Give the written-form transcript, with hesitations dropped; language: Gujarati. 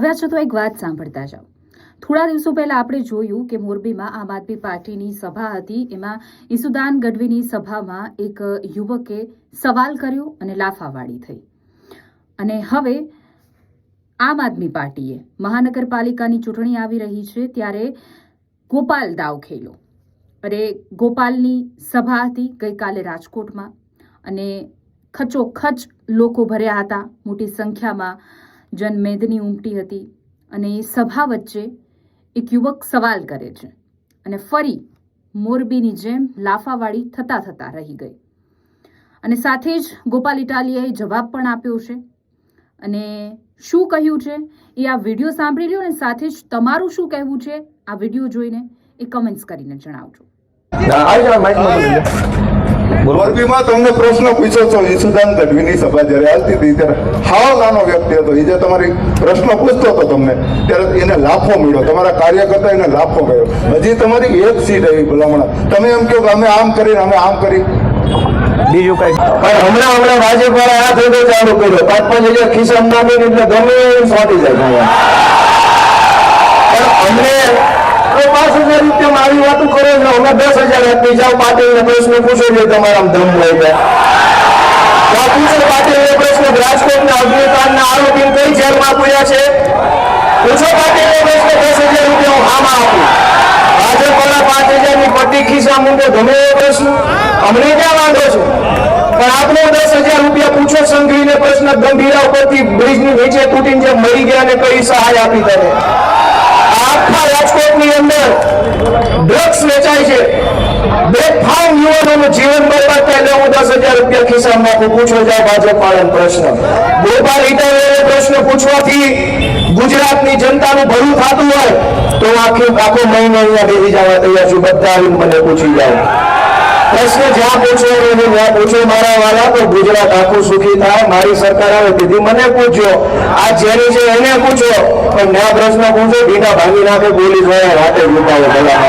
હવે તો એક વાત સાંભળતા જાઓ। થોડા દિવસો પહેલા આપણે જોયું કે મોરબીમાં આમ આદમી પાર્ટીની સભા હતી। એમાં ઈસુદાન ગઢવીની સભામાં એક યુવકે સવાલ કર્યો અને લાફાવાળી થઈ। અને હવે આમ આદમી પાર્ટીએ મહાનગરપાલિકાની ચૂંટણી આવી રહી છે ત્યારે ગોપાલ દાવ ખેલો। અરે ગોપાલની સભા હતી ગઈકાલે રાજકોટમાં અને ખચોખચ લોકો ભર્યા હતા। મોટી સંખ્યામાં જનમેદની ઉમટી હતી અને એ સભા વચ્ચે એક યુવક સવાલ કરે છે અને ફરી મોરબીની જેમ લાફાવાળી થતા રહી ગઈ અને સાથે જ ગોપાલ ઇટાલિયાએ જવાબ પણ આપ્યો છે અને શું કહ્યું છે એ આ વિડીયો સાંભળી લો અને સાથે જ તમારું શું કહેવું છે આ વિડીયો જોઈને એ કમેન્ટ્સ કરીને જણાવજો। મોરબીમાં તમને પ્રશ્ન પૂછ્યો છો ઈસુદાન ગઢવીની સભા જ્યારે હાલતી હતી ત્યારે હાવ નાનો વ્યક્તિ હતો, એ જે તમારી પ્રશ્ન પૂછતો હતો તમને ત્યારે એને લાફો મળ્યો, તમારા કાર્યકર્તા એને લાફો મળ્યો। હજી તમારી એક સીટ આવી ભલામણા, તમે એમ કહો કે અમે આમ કરી અમે આમ કરી બીજું કઈ હમણાં ભાજપ વાળા આ ધંધો ચાલુ કર્યો, 5-5 ખિસ્સામાં નાખીને એટલે ગમે એવું ફાટી જાય। પણ અમને 5,000 રૂપિયામાં આવી વાતો કરો છો, અમે 10,000 આપી જાઓ, પાટીલને પ્રશ્ન પૂછો છો તમારા દમ હોય તો પૂછો પાટીલને પ્રશ્ન રાજકોટના અગ્નિકાંડના આરોપીને કઈ જેલમાં પૂર્યા છે, પૂછો પાટીલને પ્રશ્ન 10,000 રૂપિયા હું આમાં આપું। ભાજપ વાળા 5,000ની પટ્ટી ખિસ્સા મૂકો ગમે એવો પ્રશ્ન, અમને ક્યાં વાંધો છે, પણ આપણે 10,000 રૂપિયા પૂછો સંઘવીને પ્રશ્ન ગંભીરા ઉપરથી બ્રિજની નીચે તૂટીને જે મરી ગયા અને કઈ સહાય આપી તમે। આખા રાજકોટની અંદર ડ્રગ્સ વેચાય છે, બેફામ યુવાનોનું જીવન બરબાદ થાય, હું 10,000 રૂપિયા ખિસ્સામાં નાખું, પૂછો જાઓ ભાજપ વાળાનો પ્રશ્ન। ગોપાલ ઇટાલિયાએ પ્રશ્ન પૂછવાથી ગુજરાતની જનતાનું ભલું થતું હોય તો આખો મહિનો અહીંયા બેસી જવા તૈયાર છું, બધા આવીને મને પૂછી જાઓ। પ્રશ્ન જ્યાં પૂછો ત્યાં પૂછો મારા વાળા, તો ગુજરાત આખું સુખી થાય। મારી સરકાર આવે તેથી મને પૂછજો, આ જેની છે એને પૂછો, પણ ના પ્રશ્ન પૂછો ઢીંડા ભાંગી નાખે પોલીસ વાળા રાતે લૂંટાવો ભલા।